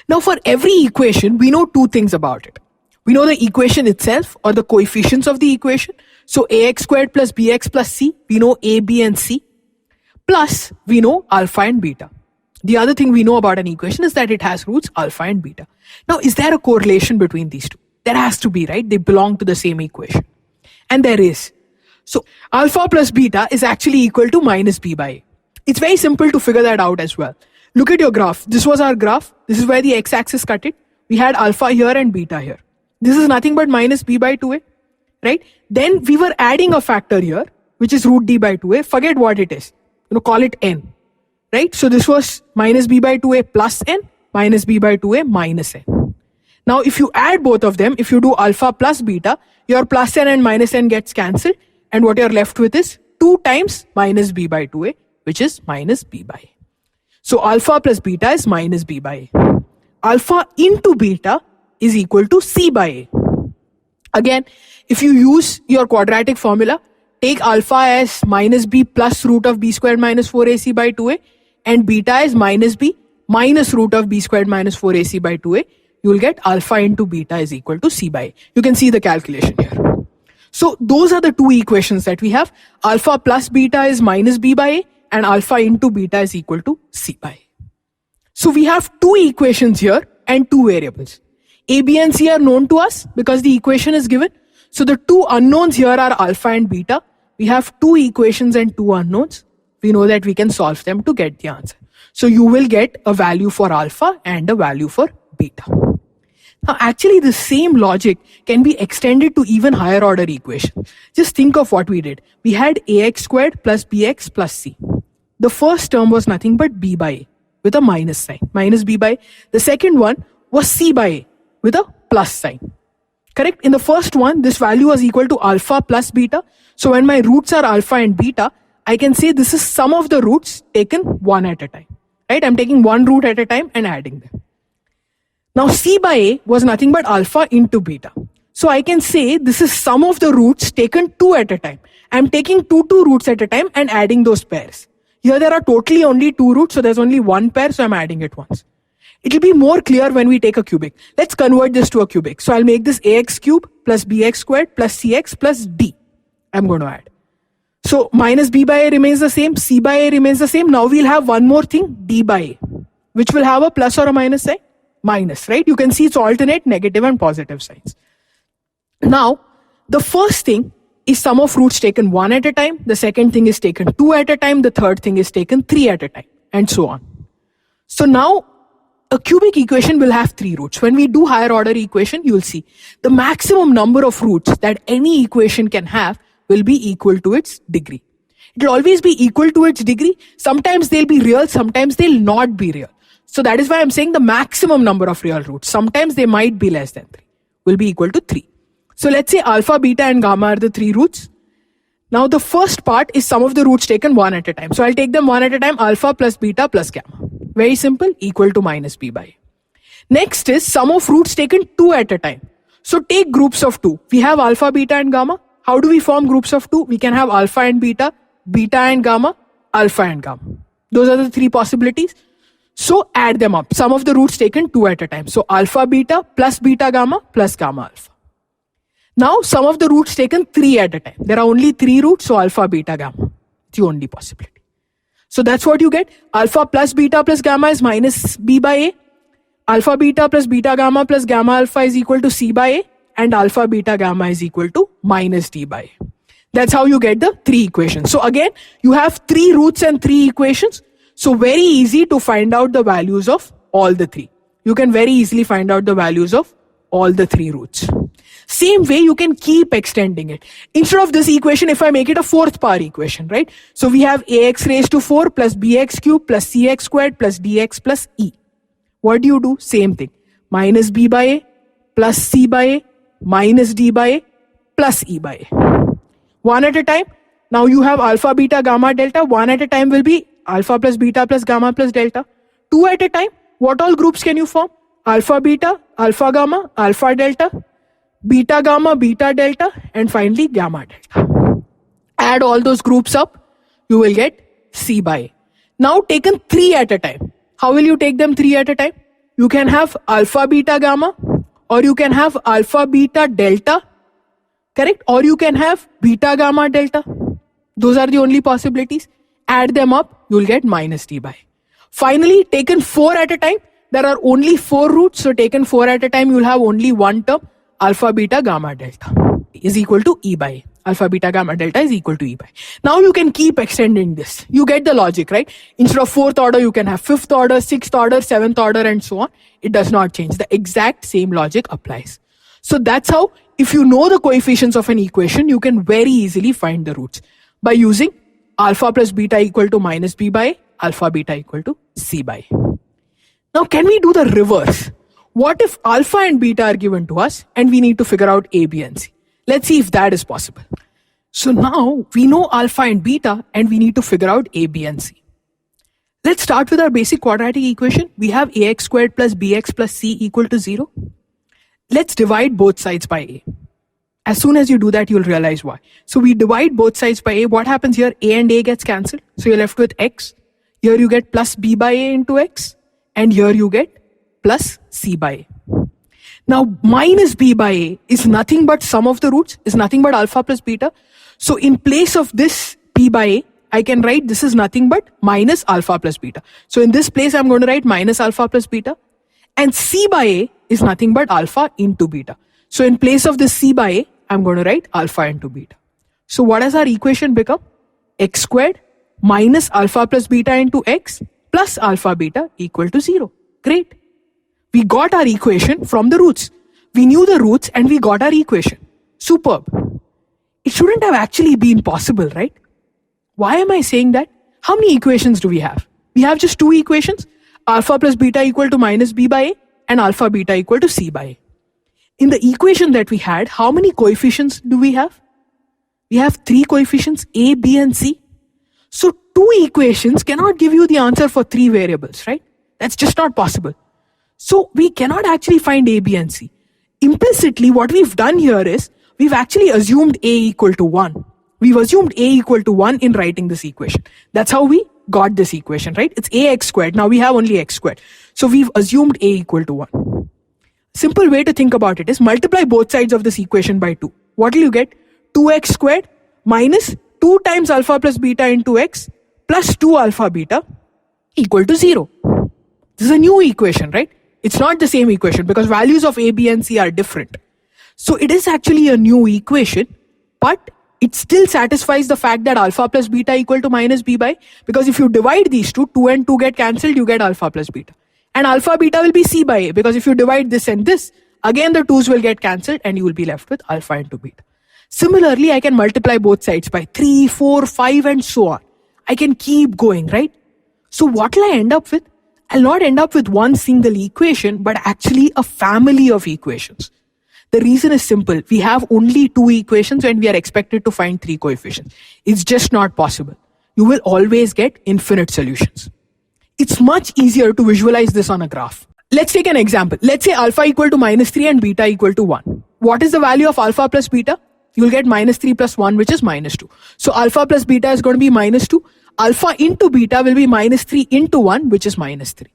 Now for every equation, we know two things about it. We know the equation itself or the coefficients of the equation. So ax squared plus bx plus c, we know a, b and c. Plus we know alpha and beta. The other thing we know about an equation is that it has roots alpha and beta. Now is there a correlation between these two? There has to be, right? They belong to the same equation. And there is. So alpha plus beta is actually equal to minus b by a. It's very simple to figure that out as well. Look at your graph. This was our graph. This is where the x-axis cut it. We had alpha here and beta here. This is nothing but minus b by 2a, right? Then we were adding a factor here, which is root d by 2a. Forget what it is. Call it n, right? So this was minus b by 2a plus n, minus b by 2a minus n. Now if you add both of them, if you do alpha plus beta, your plus n and minus n gets cancelled. And what you're left with is 2 times minus b by 2a, which is minus b by a. So alpha plus beta is minus b by a. Alpha into beta is equal to c by a. Again, if you use your quadratic formula, take alpha as minus b plus root of b squared minus 4ac by 2a and beta as minus b minus root of b squared minus 4ac by 2a, you will get alpha into beta is equal to c by a. You can see the calculation here. So those are the two equations that we have. Alpha plus beta is minus b by a and alpha into beta is equal to c by a. So we have two equations here and two variables. A, b and c are known to us because the equation is given. So the two unknowns here are alpha and beta. We have two equations and two unknowns. We know that we can solve them to get the answer. So you will get a value for alpha and a value for beta. Now actually the same logic can be extended to even higher order equations. Just think of what we did. We had ax squared plus bx plus c. The first term was nothing but b by a with a minus sign, minus b by a. The second one was c by a with a plus sign. Correct? In the first one, this value was equal to alpha plus beta. So when my roots are alpha and beta, I can say this is sum of the roots taken one at a time. Right? I'm taking one root at a time and adding them. Now c by a was nothing but alpha into beta. So I can say this is sum of the roots taken two at a time. I'm taking two roots at a time and adding those pairs. Here there are totally only two roots, so there's only one pair, so I'm adding it once. It'll be more clear when we take a cubic. Let's convert this to a cubic. So I'll make this ax cube plus bx squared plus cx plus d. I'm going to add. So minus b by a remains the same, c by a remains the same. Now we'll have one more thing, d by a, which will have a plus or a minus sign. Minus, right? You can see it's alternate negative and positive signs. Now, the first thing is sum of roots taken one at a time. The second thing is taken two at a time. The third thing is taken three at a time, and so on. So now, a cubic equation will have three roots. When we do higher order equation, you will see the maximum number of roots that any equation can have will be equal to its degree. It will always be equal to its degree. Sometimes they'll be real, sometimes they'll not be real. So that is why I'm saying the maximum number of real roots. Sometimes they might be less than 3, will be equal to 3. So let's say alpha, beta and gamma are the three roots. Now the first part is sum of the roots taken one at a time. So I'll take them one at a time, alpha plus beta plus gamma. Very simple, equal to minus b by a. Next is sum of roots taken two at a time. So take groups of two. We have alpha, beta and gamma. How do we form groups of two? We can have alpha and beta, beta and gamma, alpha and gamma. Those are the three possibilities. So add them up. Sum of the roots taken two at a time. So alpha, beta plus beta, gamma plus gamma, alpha. Now sum of the roots taken three at a time. There are only three roots, so alpha, beta, gamma. It's the only possibility. So that's what you get. Alpha plus beta plus gamma is minus b by a. Alpha, beta plus beta, gamma plus gamma, alpha is equal to c by a. And alpha, beta, gamma is equal to minus d by a. That's how you get the three equations. So again, you have three roots and three equations. So very easy to find out the values of all the three. You can very easily find out the values of all the three roots. Same way you can keep extending it. Instead of this equation, if I make it a fourth power equation, right? So we have ax raised to 4 plus bx cube plus cx squared plus dx plus e. What do you do? Same thing. Minus b by a plus c by a minus d by a plus e by a. One at a time. Now you have alpha, beta, gamma, delta. One at a time will be alpha plus beta plus gamma plus delta. Two at a time. What all groups can you form? Alpha, beta, alpha, gamma, alpha, delta, beta, gamma, beta, delta, and finally gamma, delta. Add all those groups up. You will get c by a. Now taken three at a time. How will you take them three at a time? you can have alpha, beta, gamma, or you can have alpha, beta, delta, correct? Or you can have beta, gamma, delta. Those are the only possibilities. Add them up, you'll get minus d by. Finally, taken 4 at a time, there are only 4 roots. So taken 4 at a time, you'll have only one term, alpha, beta, gamma, delta is equal to E by A. Alpha, beta, gamma, delta is equal to E by. Now you can keep extending this. You get the logic, right? Instead of 4th order, you can have 5th order, 6th order, 7th order, and so on. It does not change. The exact same logic applies. So that's how, if you know the coefficients of an equation, you can very easily find the roots by using alpha plus beta equal to minus B by A, alpha beta equal to C by A. Now, can we do the reverse? What if alpha and beta are given to us and we need to figure out A, B, and C? Let's see if that is possible. So now we know alpha and beta and we need to figure out A, B, and C. Let's start with our basic quadratic equation. We have ax squared plus bx plus c equal to 0. Let's divide both sides by A. As soon as you do that, you'll realize why. So we divide both sides by A. What happens here? A and A gets cancelled. So you're left with x. Here you get plus b by A into x. And here you get plus c by A. Now minus b by A is nothing but sum of the roots, is nothing but alpha plus beta. So in place of this b by A, I can write this is nothing but minus alpha plus beta. So in this place, I'm going to write minus alpha plus beta. And c by A is nothing but alpha into beta. So in place of this c by A, I'm going to write alpha into beta. So what does our equation become? X squared minus alpha plus beta into x plus alpha beta equal to 0. Great. We got our equation from the roots. We knew the roots and we got our equation. Superb. It shouldn't have actually been possible, right? Why am I saying that? How many equations do we have? We have just 2 equations. Alpha plus beta equal to minus b by A and alpha beta equal to c by A. In the equation that we had, how many coefficients do we have? We have 3 coefficients, A, B, and C. So 2 equations cannot give you the answer for 3 variables, right? That's just not possible. So we cannot actually find A, B, and C. Implicitly, what we've done here is, we've actually assumed A equal to 1. We've assumed A equal to 1 in writing this equation. That's how we got this equation, right? It's ax squared. Now we have only x squared. So we've assumed A equal to 1. Simple way to think about it is multiply both sides of this equation by 2. What will you get? 2x squared minus 2 times alpha plus beta into x plus 2 alpha beta equal to 0. This is a new equation, right? It's not the same equation because values of A, B, and C are different. So it is actually a new equation, but it still satisfies the fact that alpha plus beta equal to minus b by, because if you divide these two, 2 and 2 get cancelled, you get alpha plus beta. And alpha beta will be c by A, because if you divide this and this, again the 2's will get cancelled and you will be left with alpha into beta. Similarly, I can multiply both sides by 3, 4, 5 and so on. I can keep going, right? So what will I end up with? I'll not end up with one single equation, but actually a family of equations. The reason is simple. We have only 2 equations and we are expected to find 3 coefficients. It's just not possible. You will always get infinite solutions. It's much easier to visualize this on a graph. Let's take an example. Let's say alpha equal to minus 3 and beta equal to 1. What is the value of alpha plus beta? You'll get minus 3 plus 1, which is minus 2. So alpha plus beta is going to be minus 2. Alpha into beta will be minus 3 into 1, which is minus 3.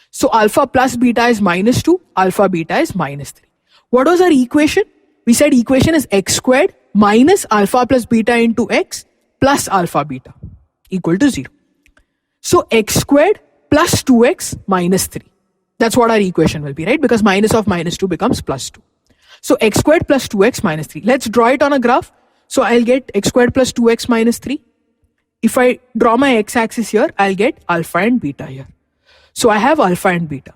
So alpha plus beta is minus 2. Alpha beta is minus 3. What was our equation? We said equation is x squared minus alpha plus beta into x plus alpha beta equal to 0. So x squared plus 2x minus 3. That's what our equation will be, right? Because minus of minus 2 becomes plus 2. So x squared plus 2x minus 3. Let's draw it on a graph. So I'll get x squared plus 2x minus 3. If I draw my x-axis here, I'll get alpha and beta here. So I have alpha and beta.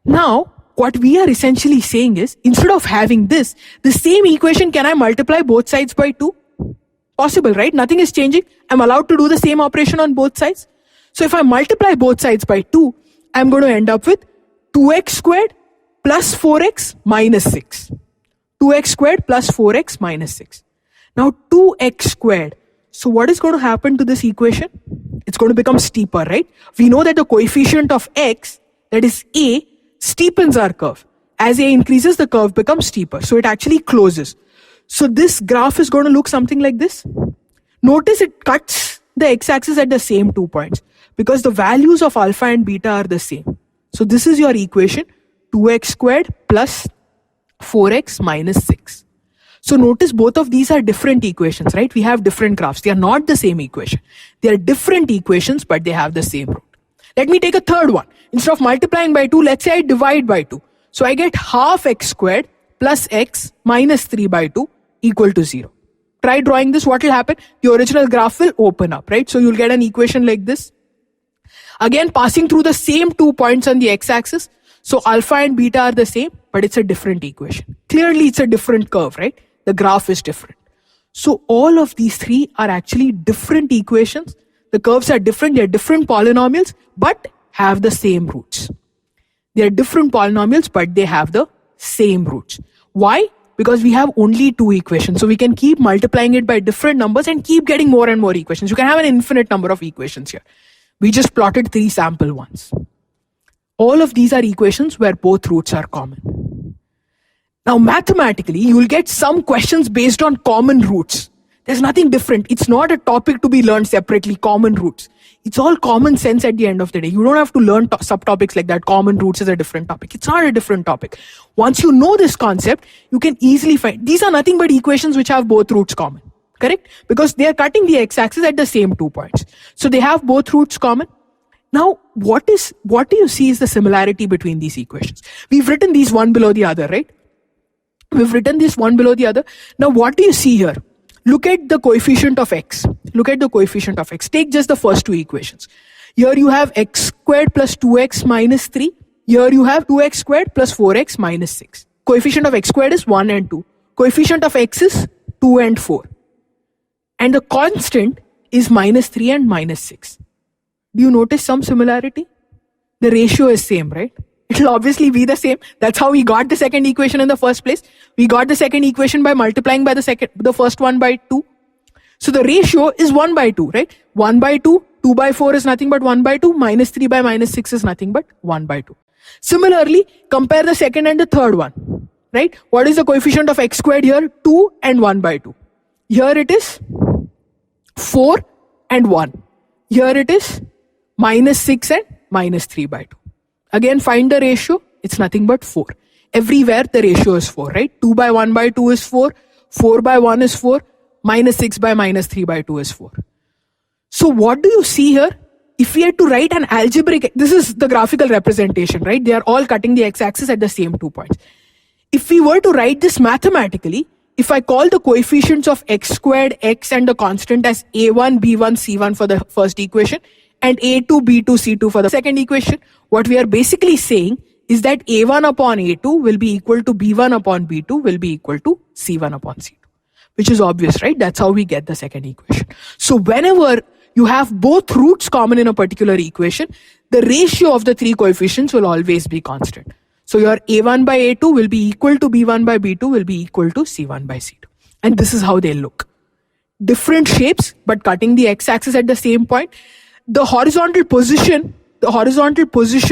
Now, what we are essentially saying is, instead of having this, the same equation, can I multiply both sides by 2? Possible, right? Nothing is changing. I'm allowed to do the same operation on both sides. So if I multiply both sides by 2, I'm going to end up with 2x squared plus 4x minus 6. 2x squared plus 4x minus 6. Now 2x squared. So what is going to happen to this equation? It's going to become steeper, right? We know that the coefficient of x, that is a, steepens our curve. As a increases, the curve becomes steeper. So it actually closes. So this graph is going to look something like this. Notice it cuts the x-axis at the same 2 points because the values of alpha and beta are the same. So this is your equation, 2x squared plus 4x minus 6. So notice both of these are different equations, right? We have different graphs. They are not the same equation. They are different equations, but they have the same root. Let me take a third one. Instead of multiplying by 2, let's say I divide by 2. So I get half x squared plus x minus 3 by 2 equal to 0. Try drawing this. What will happen? The original graph will open up, right? So you'll get an equation like this. Again, passing through the same 2 points on the x-axis. So alpha and beta are the same, but it's a different equation. Clearly, it's a different curve, right? The graph is different. So all of these three are actually different equations. The curves are different. They're different polynomials, but have the same roots. They're different polynomials, but they have the same roots. Why? Because we have only two equations. So we can keep multiplying it by different numbers and keep getting more and more equations. You can have an infinite number of equations here. We just plotted 3 sample ones. All of these are equations where both roots are common. Now mathematically, you will get some questions based on common roots. There's nothing different. It's not a topic to be learned separately, common roots. It's all common sense at the end of the day. You don't have to learn subtopics like that. Common roots is a different topic. It's not a different topic. Once you know this concept, you can easily find. These are nothing but equations which have both roots common. Correct? Because they are cutting the x-axis at the same 2 points. So they have both roots common. Now, what do you see is the similarity between these equations? We've written these one below the other, right? We've written this one below the other. Now, what do you see here? Look at the coefficient of x. Look at the coefficient of x. Take just the first two equations. Here you have x squared plus 2x minus 3. Here you have 2x squared plus 4x minus 6. Coefficient of x squared is 1 and 2. Coefficient of x is 2 and 4. And the constant is minus 3 and minus 6. Do you notice some similarity? The ratio is same, right? It will obviously be the same. That's how we got the second equation in the first place. We got the second equation by multiplying by the first one by 2. So the ratio is 1 by 2, right? 1 by 2, 2 by 4 is nothing but 1 by 2. Minus 3 by minus 6 is nothing but 1 by 2. Similarly, compare the second and the third one, right? What is the coefficient of x squared here? 2 and 1 by 2. Here it is 4 and 1. Here it is minus 6 and minus 3 by 2. Again, find the ratio. It's nothing but 4. Everywhere the ratio is 4, right? 2 by 1 by 2 is 4. 4 by 1 is 4. Minus 6 by minus 3 by 2 is 4. So what do you see here? If we had to write an algebraic, this is the graphical representation, right? They are all cutting the x-axis at the same 2 points. If we were to write this mathematically, if I call the coefficients of x squared, x and the constant as a1, b1, c1 for the first equation, and a2, b2, c2 for the second equation, what we are basically saying is that a1 upon a2 will be equal to b1 upon b2 will be equal to c1 upon c2. Which is obvious, right? That's how we get the second equation. So whenever you have both roots common in a particular equation, the ratio of the three coefficients will always be constant. So your a1 by a2 will be equal to b1 by b2 will be equal to c1 by c2. And this is how they look. Different shapes, but cutting the x-axis at the same point. The horizontal position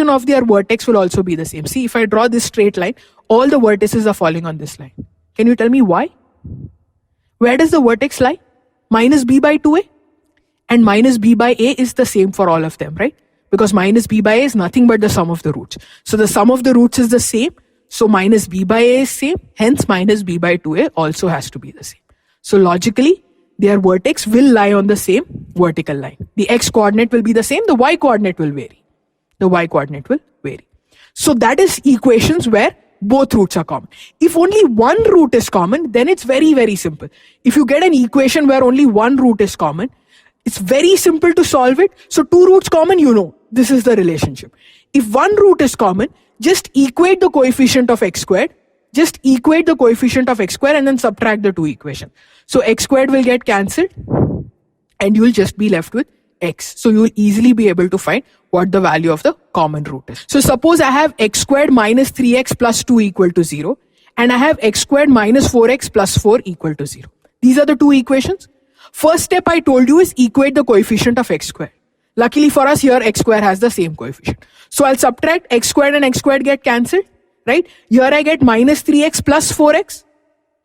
of their vertex will also be the same. See, if I draw this straight line, all the vertices are falling on this line. Can you tell me why? Where does the vertex lie? Minus b by 2a. And minus b by a is the same for all of them, right? Because minus b by a is nothing but the sum of the roots. So the sum of the roots is the same. So minus b by a is same. Hence minus b by 2a also has to be the same. So logically, their vertex will lie on the same vertical line. The x coordinate will be the same. The y coordinate will vary. So that is equations where both roots are common. If only one root is common, then it's very, very simple. If you get an equation where only one root is common, it's very simple to solve it. So two roots common, you know, this is the relationship. If one root is common, just equate the coefficient of x squared. Just equate the coefficient of x squared and then subtract the two equations. So x squared will get cancelled and you will just be left with x. So you will easily be able to find what the value of the common root is. So suppose I have x squared minus 3x plus 2 equal to 0 and I have x squared minus 4x plus 4 equal to 0. These are the two equations. First step I told you is equate the coefficient of x squared. Luckily for us here x squared has the same coefficient. So I'll subtract x squared and x squared get cancelled. Right? Here I get minus 3x plus 4x.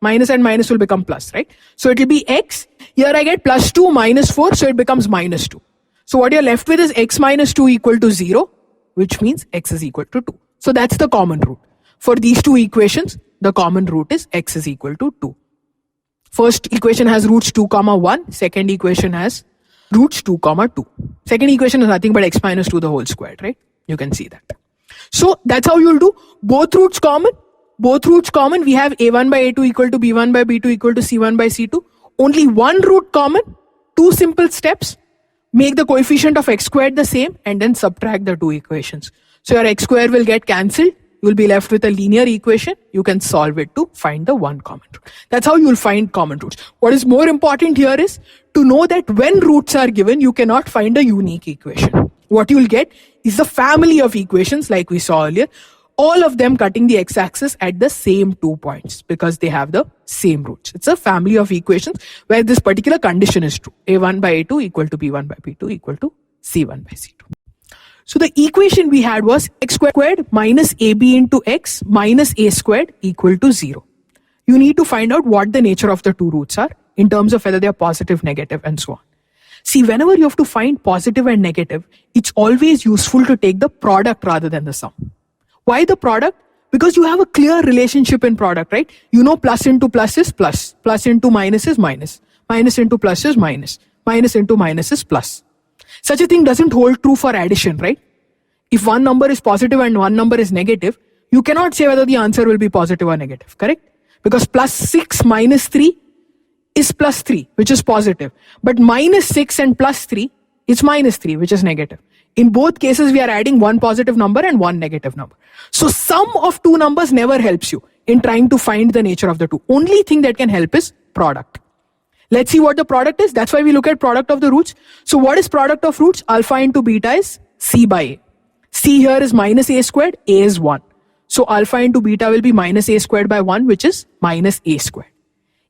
Minus and minus will become plus, right? So it will be x. Here I get plus 2 minus 4, so it becomes minus 2. So what you're left with is x minus 2 equal to 0. which means x is equal to 2. So that's the common root. For these two equations, the common root is x is equal to 2. First equation has roots 2, 1. Second equation has roots 2, 2. Second equation is nothing but x minus 2 the whole squared, right? You can see that. So that's how you'll do. Both roots common. Both roots common. We have a1 by a2 equal to b1 by b2 equal to c1 by c2. Only one root common. Two simple steps. Make the coefficient of x squared the same and then subtract the two equations. So your x square will get cancelled. You'll be left with a linear equation. You can solve it to find the one common root. That's how you'll find common roots. What is more important here is to know that when roots are given, you cannot find a unique equation. What you'll get is the family of equations like we saw earlier, all of them cutting the x-axis at the same 2 points because they have the same roots. It's a family of equations where this particular condition is true. a1 by a2 equal to b1 by b2 equal to c1 by c2. So the equation we had was x squared minus ab into x minus a squared equal to 0. You need to find out what the nature of the two roots are in terms of whether they are positive, negative, and so on. See, whenever you have to find positive and negative, it's always useful to take the product rather than the sum. Why the product? Because you have a clear relationship in product, right? You know plus into plus is plus, plus into minus is minus, minus into plus is minus, minus into minus is plus. Such a thing doesn't hold true for addition, right? If one number is positive and one number is negative, you cannot say whether the answer will be positive or negative, correct? Because plus 6 minus 3 is plus 3, which is positive. But minus 6 and plus 3 is minus 3, which is negative. In both cases, we are adding one positive number and one negative number. So sum of two numbers never helps you in trying to find the nature of the two. Only thing that can help is product. Let's see what the product is. That's why we look at product of the roots. So what is product of roots? Alpha into beta is c by a. C here is minus a squared, a is 1. So alpha into beta will be minus a squared by 1, which is minus a squared.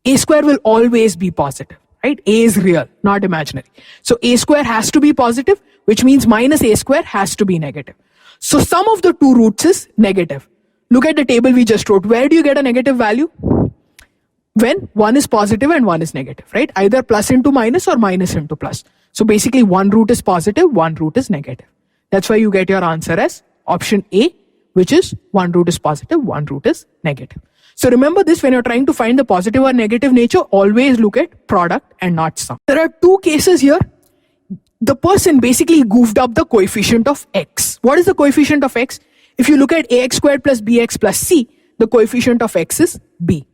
A square will always be positive, right? A is real, not imaginary. So a square has to be positive, which means minus a square has to be negative. So sum of the two roots is negative. Look at the table we just wrote. Where do you get a negative value? When one is positive and one is negative, right? Either plus into minus or minus into plus. So basically one root is positive, one root is negative. That's why you get your answer as option A, which is one root is positive, one root is negative. So remember this, when you're trying to find the positive or negative nature, always look at product and not sum. There are two cases here. The person basically goofed up the coefficient of x. What is the coefficient of x? If you look at ax squared plus bx plus c, the coefficient of x is b.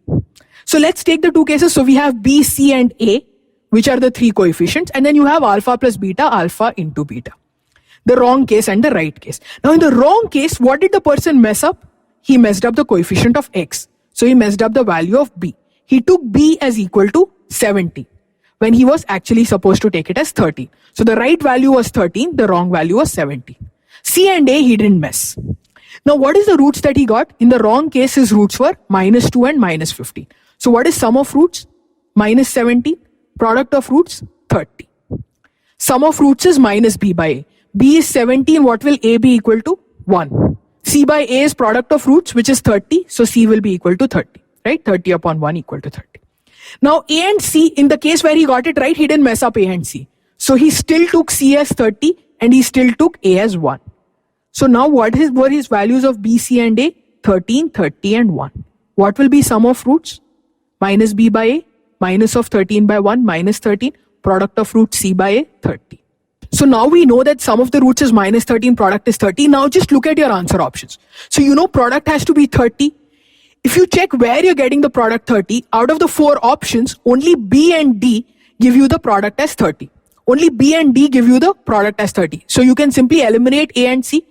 So let's take the two cases. So we have b, c and a, which are the three coefficients. And then you have alpha plus beta, alpha into beta. The wrong case and the right case. Now in the wrong case, what did the person mess up? He messed up the coefficient of x. So he messed up the value of b. He took b as equal to 70 when he was actually supposed to take it as 13. So the right value was 13, the wrong value was 17. C and a he didn't mess. Now what is the roots that he got? In the wrong case, his roots were minus 2 and minus 15. So what is sum of roots? Minus 17. Product of roots? 30. Sum of roots is minus b by a. B is 17. What will a be equal to? 1. C by a is product of roots, which is 30. So c will be equal to 30. Right? 30 upon 1 equal to 30. Now a and c, in the case where he got it right, he didn't mess up a and c. So he still took c as 30 and he still took a as 1. So now what were his values of b, c and a? 13, 30 and 1. What will be sum of roots? Minus b by a, minus of 13 by 1, minus 13, product of root c by a, 30. So now we know that sum of the roots is minus 13, product is 30. Now just look at your answer options. So you know product has to be 30. If you check where you're getting the product 30, out of the 4 options, only B and D give you the product as 30. Only B and D give you the product as 30. So you can simply eliminate A and C.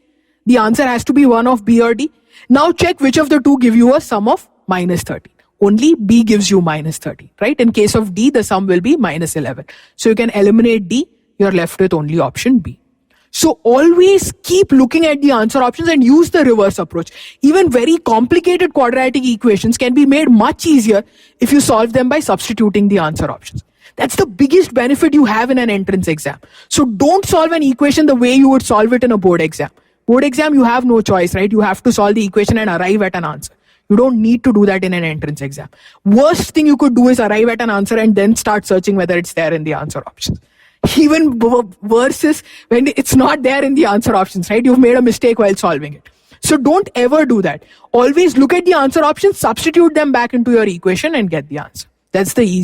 The answer has to be one of B or D. Now check which of the two give you a sum of minus 30. Only B gives you minus 30, right? In case of D, the sum will be minus 11. So you can eliminate D. You're left with only option B. So always keep looking at the answer options and use the reverse approach. Even very complicated quadratic equations can be made much easier if you solve them by substituting the answer options. That's the biggest benefit you have in an entrance exam. So don't solve an equation the way you would solve it in a board exam. Board exam, you have no choice, right? You have to solve the equation and arrive at an answer. You don't need to do that in an entrance exam. Worst thing you could do is arrive at an answer and then start searching whether it's there in the answer options. Even worse is when it's not there in the answer options, right? You've made a mistake while solving it. So don't ever do that. Always look at the answer options, substitute them back into your equation and get the answer. That's the easy